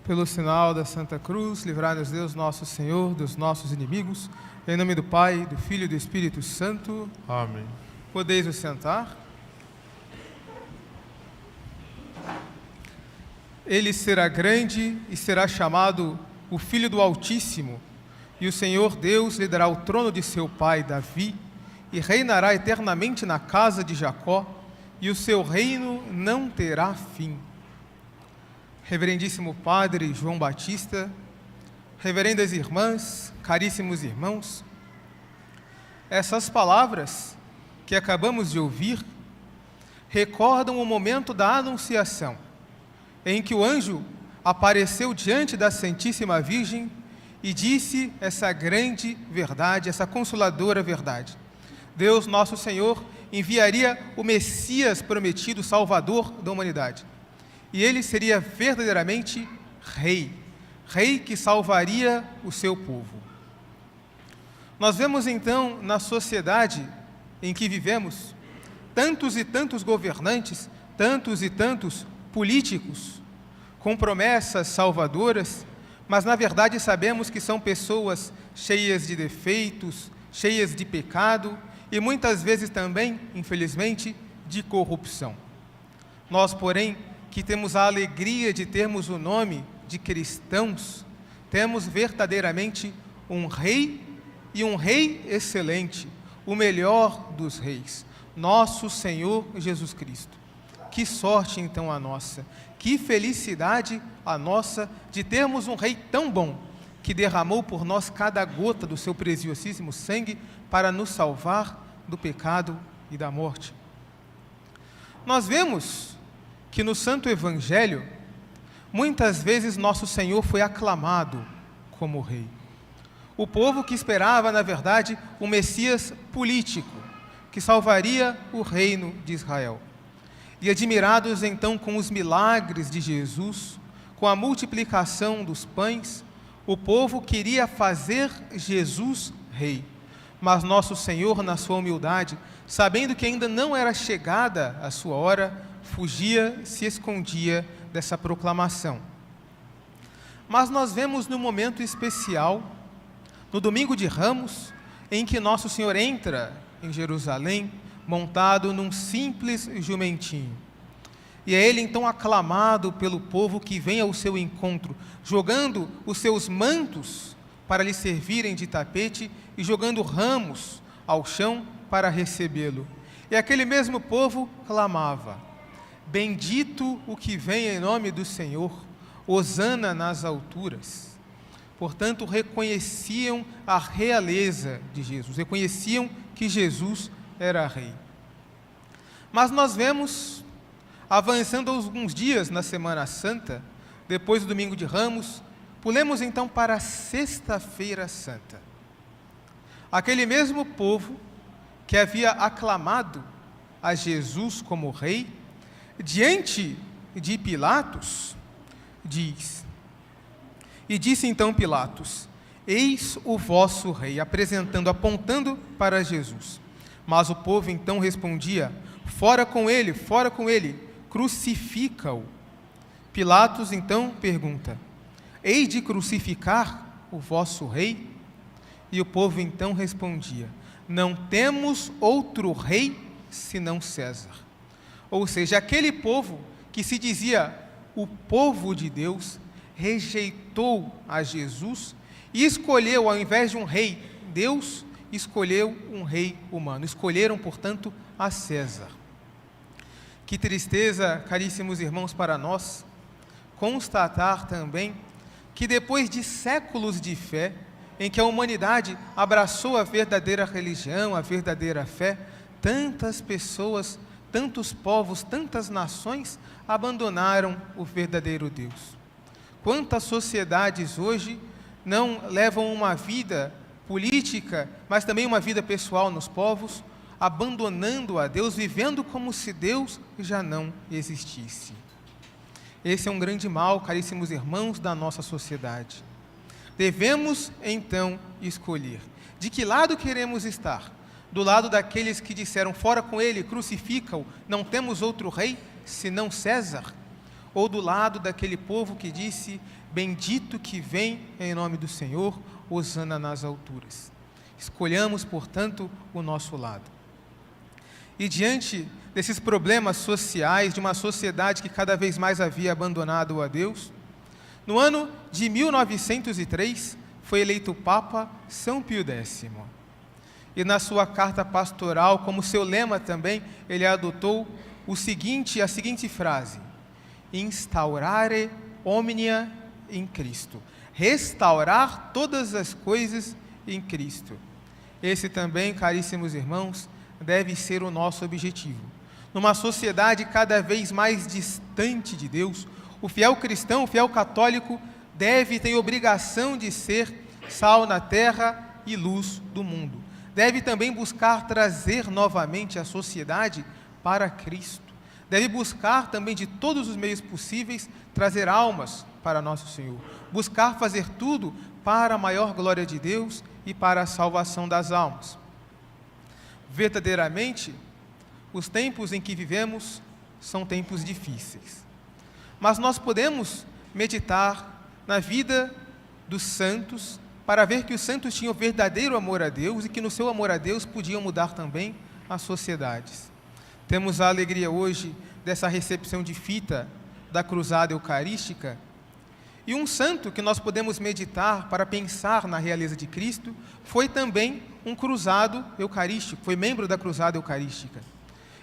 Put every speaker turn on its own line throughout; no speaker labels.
Pelo sinal da Santa Cruz, livrai-nos Deus nosso Senhor dos nossos inimigos. Em nome do Pai, do Filho e do Espírito Santo.
Amém.
Podeis vos sentar. Ele será grande e será chamado o Filho do Altíssimo, e o Senhor Deus lhe dará o trono de seu pai Davi, e reinará eternamente na casa de Jacó, e o seu reino não terá fim. Reverendíssimo Padre João Batista, reverendas irmãs, caríssimos irmãos, essas palavras que acabamos de ouvir recordam o momento da Anunciação, em que o anjo apareceu diante da Santíssima Virgem e disse essa grande verdade, essa consoladora verdade. Deus, nosso Senhor, enviaria o Messias prometido, Salvador da humanidade. E ele seria verdadeiramente rei que salvaria o seu povo. Nós vemos então na sociedade em que vivemos tantos e tantos governantes, tantos e tantos políticos com promessas salvadoras, mas na verdade sabemos que são pessoas cheias de defeitos, cheias de pecado e muitas vezes também, infelizmente, de corrupção. Nós, porém, que temos a alegria de termos o nome de cristãos, temos verdadeiramente um rei e um rei excelente, o melhor dos reis, nosso Senhor Jesus Cristo. Que sorte então a nossa, que felicidade a nossa de termos um rei tão bom, que derramou por nós cada gota do seu preciosíssimo sangue para nos salvar do pecado e da morte. Nós vemos que no Santo Evangelho, muitas vezes nosso Senhor foi aclamado como rei. O povo que esperava, na verdade, um Messias político, que salvaria o reino de Israel. E admirados então com os milagres de Jesus, com a multiplicação dos pães, o povo queria fazer Jesus rei. Mas nosso Senhor, na sua humildade, sabendo que ainda não era chegada a sua hora, fugia, se escondia dessa proclamação. Mas nós vemos no momento especial, no domingo de Ramos, em que nosso Senhor entra em Jerusalém, montado num simples jumentinho. E é ele então aclamado pelo povo que vem ao seu encontro, jogando os seus mantos para lhe servirem de tapete e jogando ramos ao chão para recebê-lo. E aquele mesmo povo clamava: bendito o que vem em nome do Senhor, hosana nas alturas. Portanto, reconheciam a realeza de Jesus, reconheciam que Jesus era rei. Mas nós vemos, avançando alguns dias na Semana Santa, depois do Domingo de Ramos, pulemos então para a Sexta-feira Santa. Aquele mesmo povo que havia aclamado a Jesus como rei, diante de Pilatos, diz: e disse então Pilatos: eis o vosso rei, apontando para Jesus. Mas o povo então respondia: fora com ele, crucifica-o. Pilatos então pergunta: hei de crucificar o vosso rei? E o povo então respondia: não temos outro rei senão César. Ou seja, aquele povo que se dizia o povo de Deus, rejeitou a Jesus e escolheu, ao invés de um rei Deus, escolheu um rei humano. Escolheram, portanto, a César. Que tristeza, caríssimos irmãos, para nós, constatar também que depois de séculos de fé, em que a humanidade abraçou a verdadeira religião, a verdadeira fé, tantas pessoas, tantos povos, tantas nações abandonaram o verdadeiro Deus. Quantas sociedades hoje não levam uma vida política, mas também uma vida pessoal nos povos, abandonando a Deus, vivendo como se Deus já não existisse. Esse é um grande mal, caríssimos irmãos, da nossa sociedade. Devemos, então, escolher de que lado queremos estar. Do lado daqueles que disseram: fora com ele, crucifica-o, não temos outro rei senão César? ou do lado daquele povo que disse: bendito que vem em nome do Senhor, hosana nas alturas. Escolhamos, portanto, o nosso lado. E diante desses problemas sociais, de uma sociedade que cada vez mais havia abandonado a Deus, no ano de 1903, foi eleito Papa São Pio X. E na sua carta pastoral, como seu lema também, ele adotou a seguinte frase: instaurare omnia in Cristo. Restaurar todas as coisas em Cristo. Esse também, caríssimos irmãos, deve ser o nosso objetivo. Numa sociedade cada vez mais distante de Deus, o fiel cristão, o fiel católico, deve ter obrigação de ser sal na terra e luz do mundo. Deve também buscar trazer novamente a sociedade para Cristo. Deve buscar também, de todos os meios possíveis, trazer almas para nosso Senhor. Buscar fazer tudo para a maior glória de Deus e para a salvação das almas. Verdadeiramente, os tempos em que vivemos são tempos difíceis. Mas nós podemos meditar na vida dos santos para ver que os santos tinham verdadeiro amor a Deus e que no seu amor a Deus podiam mudar também as sociedades. Temos a alegria hoje dessa recepção de fita da cruzada eucarística, e um santo que nós podemos meditar para pensar na realeza de Cristo foi também um cruzado eucarístico, foi membro da cruzada eucarística.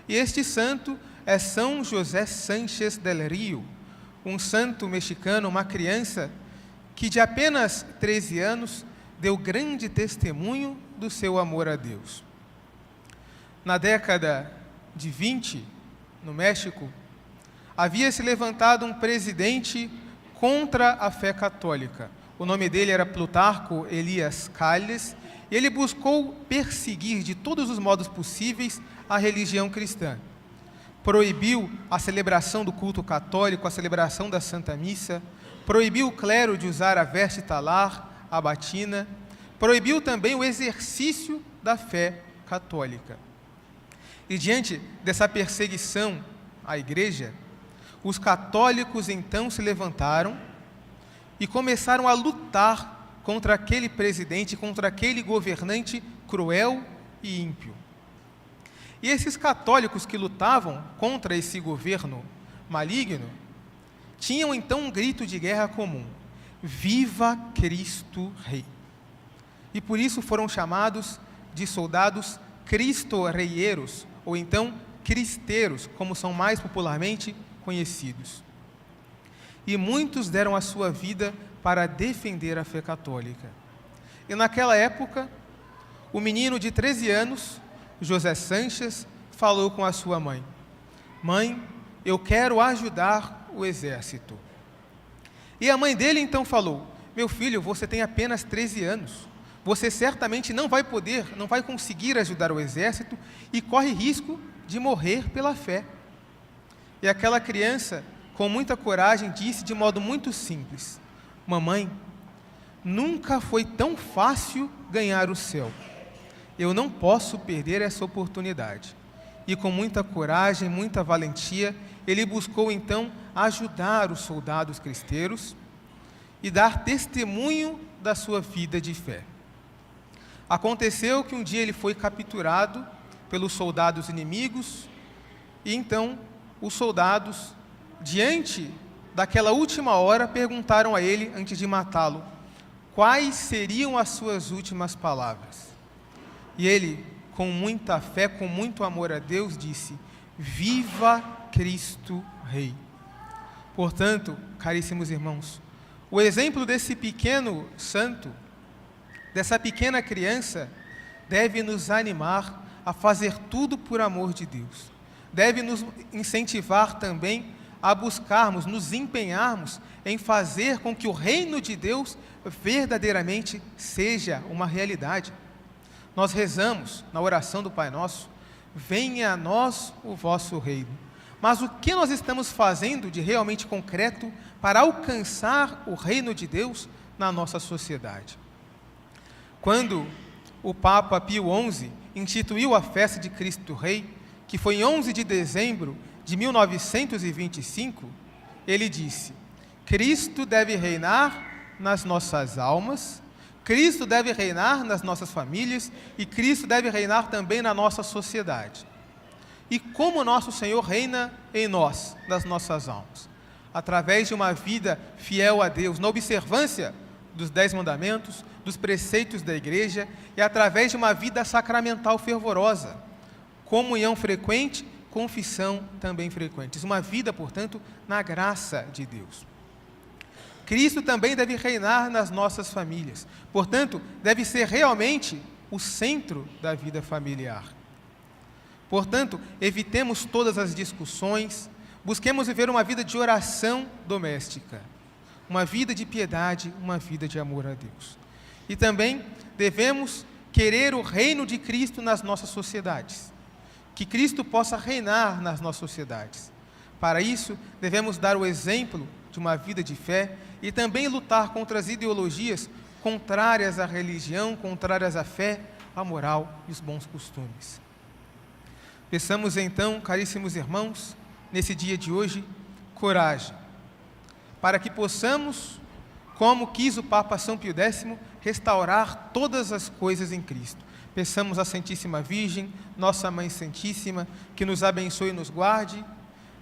E este santo é São José Sánchez del Río, um santo mexicano, uma criança que de apenas 13 anos deu grande testemunho do seu amor a Deus. Na década de 20, no México, havia se levantado um presidente contra a fé católica. O nome dele era Plutarco Elias Calles, e ele buscou perseguir de todos os modos possíveis a religião cristã. Proibiu a celebração do culto católico, a celebração da Santa Missa, proibiu o clero de usar a veste talar, a batina, proibiu também o exercício da fé católica. E diante dessa perseguição à igreja, os católicos então se levantaram e começaram a lutar contra aquele presidente, contra aquele governante cruel e ímpio. E esses católicos que lutavam contra esse governo maligno, tinham então um grito de guerra comum: Viva Cristo Rei! E por isso foram chamados de soldados cristo-reieiros, ou então cristeiros, como são mais popularmente conhecidos. E muitos deram a sua vida para defender a fé católica. E naquela época, o menino de 13 anos, José Sánchez, falou com a sua mãe: Mãe, eu quero ajudar o exército. E a mãe dele então falou: Meu filho, você tem apenas 13 anos. Você certamente não vai conseguir ajudar o exército e corre risco de morrer pela fé. E aquela criança, com muita coragem, disse de modo muito simples: Mamãe, nunca foi tão fácil ganhar o céu. Eu não posso perder essa oportunidade. E com muita coragem, muita valentia, ele buscou então ajudar os soldados cristeiros e dar testemunho da sua vida de fé. Aconteceu que um dia ele foi capturado pelos soldados inimigos, e então os soldados, diante daquela última hora, perguntaram a ele, antes de matá-lo, quais seriam as suas últimas palavras. E ele, com muita fé, com muito amor a Deus, disse: Viva Cristo Rei! Portanto, caríssimos irmãos, o exemplo desse pequeno santo, dessa pequena criança, deve nos animar a fazer tudo por amor de Deus. Deve nos incentivar também a buscarmos, nos empenharmos em fazer com que o reino de Deus verdadeiramente seja uma realidade. Nós rezamos na oração do Pai Nosso: venha a nós o vosso reino. Mas o que nós estamos fazendo de realmente concreto para alcançar o reino de Deus na nossa sociedade? Quando o Papa Pio XI instituiu a festa de Cristo Rei, que foi em 11 de dezembro de 1925, ele disse: Cristo deve reinar nas nossas almas, Cristo deve reinar nas nossas famílias e Cristo deve reinar também na nossa sociedade. E como nosso Senhor reina em nós, nas nossas almas? Através de uma vida fiel a Deus, na observância dos 10 mandamentos, dos preceitos da igreja e através de uma vida sacramental fervorosa, comunhão frequente, confissão também frequente. Uma vida, portanto, na graça de Deus. Cristo também deve reinar nas nossas famílias. Portanto, deve ser realmente o centro da vida familiar. Portanto, evitemos todas as discussões, busquemos viver uma vida de oração doméstica, uma vida de piedade, uma vida de amor a Deus. E também devemos querer o reino de Cristo nas nossas sociedades, que Cristo possa reinar nas nossas sociedades. Para isso, devemos dar o exemplo de uma vida de fé e também lutar contra as ideologias contrárias à religião, contrárias à fé, à moral e os bons costumes. Peçamos então, caríssimos irmãos, nesse dia de hoje, coragem, para que possamos, como quis o Papa São Pio X, restaurar todas as coisas em Cristo. Peçamos à Santíssima Virgem, nossa Mãe Santíssima, que nos abençoe e nos guarde,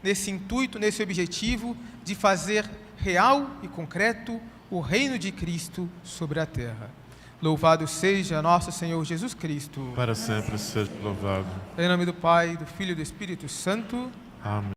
nesse intuito, nesse objetivo de fazer real e concreto o reino de Cristo sobre a terra. Louvado seja nosso Senhor Jesus Cristo.
Para sempre seja louvado.
Em nome do Pai, do Filho e do Espírito Santo.
Amém.